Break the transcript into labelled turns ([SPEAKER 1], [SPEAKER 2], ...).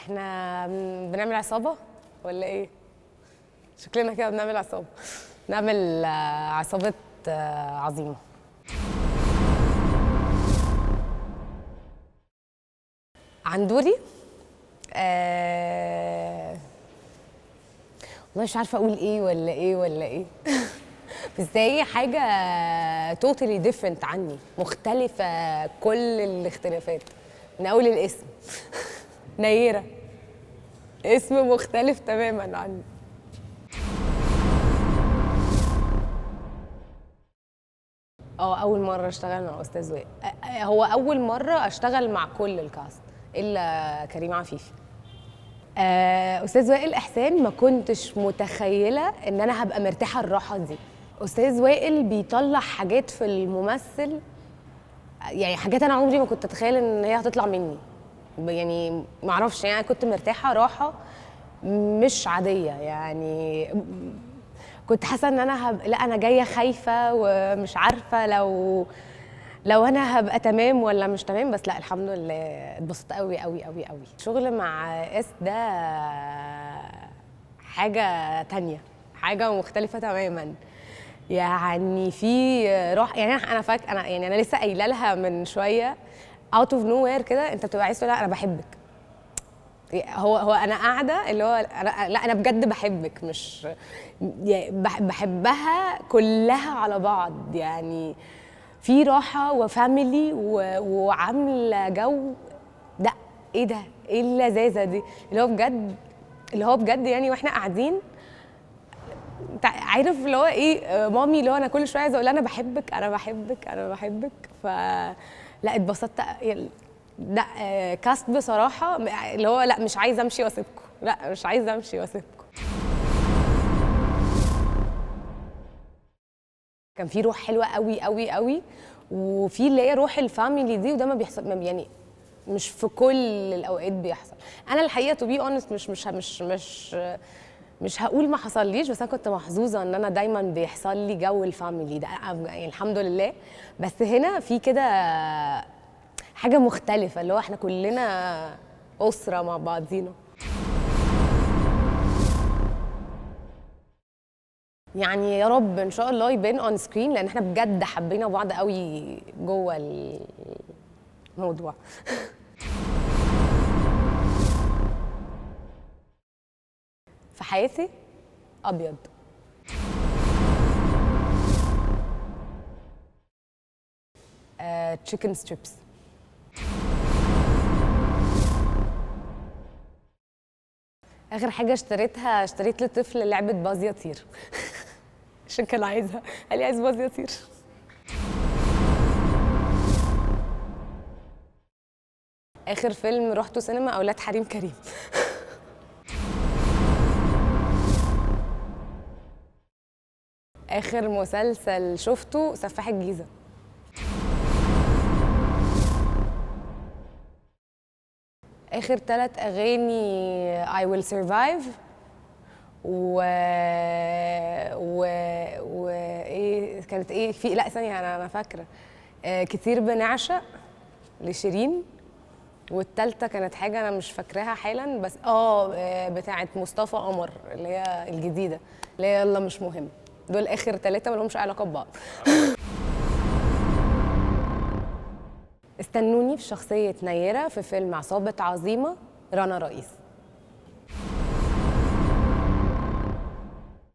[SPEAKER 1] احنا بنعمل عصابة ولا ايه؟ شكلنا كده بنعمل عصابة. نعمل عصابة عظيمة. عن دوري والله مش عارفة أقول إيه ولا إيه ولا إيه. بس هي حاجة totally different عني، مختلفة كل الاختلافات من أول الاسم. نيرة، اسم مختلف تماما عني. أول مرة أشتغل مع أستاذ وائل. هو أول مرة أشتغل مع كل الكاست إلا كريم عفيفي. أستاذ وائل إحسان ما كنتش متخيلة إن أنا هبقى مرتاحة الراحة دي. أستاذ وائل بيطلع حاجات في الممثل، يعني حاجات أنا عمري ما كنت أتخيل إن هي هتطلع مني. يعني معرفش، يعني كنت مرتاحة راحة مش عادية. يعني كنت حاسة إن أنا لا أنا جاية خايفة ومش عارفة لو انا هبقى تمام ولا مش تمام. بس لا الحمد لله اتبسطت قوي قوي قوي قوي. الشغل مع اس ده حاجه تانية، حاجه مختلفه تماما. يعني في روح، يعني انا فاكره انا لسه قايله لها من شويه اوت اوف نو وير كده، انت بتبقى عايز تقول لها انا بحبك. هو انا قاعده اللي هو لا انا بجد بحبك، مش يعني بحبها كلها على بعض. يعني في راحه وفاميلي وعامله جو. ده ايه ده؟ ايه اللذاذه دي اللي هو بجد يعني. واحنا قاعدين عارف اللي هو ايه، مامي اللي هو انا كل شويه عايزه اقول انا بحبك انا بحبك انا بحبك. لا اتبسطت. لا كاست بصراحه اللي هو لا مش عايزه امشي واسيبكم، لا مش عايزه امشي واسيبكم. كان في روح حلوه قوي قوي قوي، وفي اللي هي روح الفاميلي دي، وده ما بيحصل يعني مش في كل الاوقات بيحصل. انا الحقيقه تو بي اونست مش هقول ما حصليش، بس انا كنت محظوظه ان انا دايما بيحصل لي جو الفاميلي ده، يعني الحمد لله. بس هنا في كده حاجه مختلفه، اللي هو احنا كلنا اسره مع بعضينا. يعني يا رب ان شاء الله يبان اون سكرين، لان احنا بجد حبينا بعض قوي جوه الموضوع. في حياتي ابيض. تشيكن ستريبس. اخر حاجه اشتريت لطفل لعبه باز يطير. عشان كان عايزها، قال لي عايز باز يطير. اخر فيلم رحته سينما اولاد حريم كريم. اخر مسلسل شفته سفاح الجيزه. اخر 3 اغاني I will survive ايه كانت ايه في لا ثانيه انا فاكره كتير بنعشق لشيرين. والتالتة كانت حاجة أنا مش فاكراها حالا، بس بتاعت مصطفى قمر اللي هي الجديدة اللي هي يلا مش مهم. دول آخر 3 مالهمش علاقة ببعض. استنوني في شخصية نيرة في فيلم عصابة عظيمة رنا رئيس.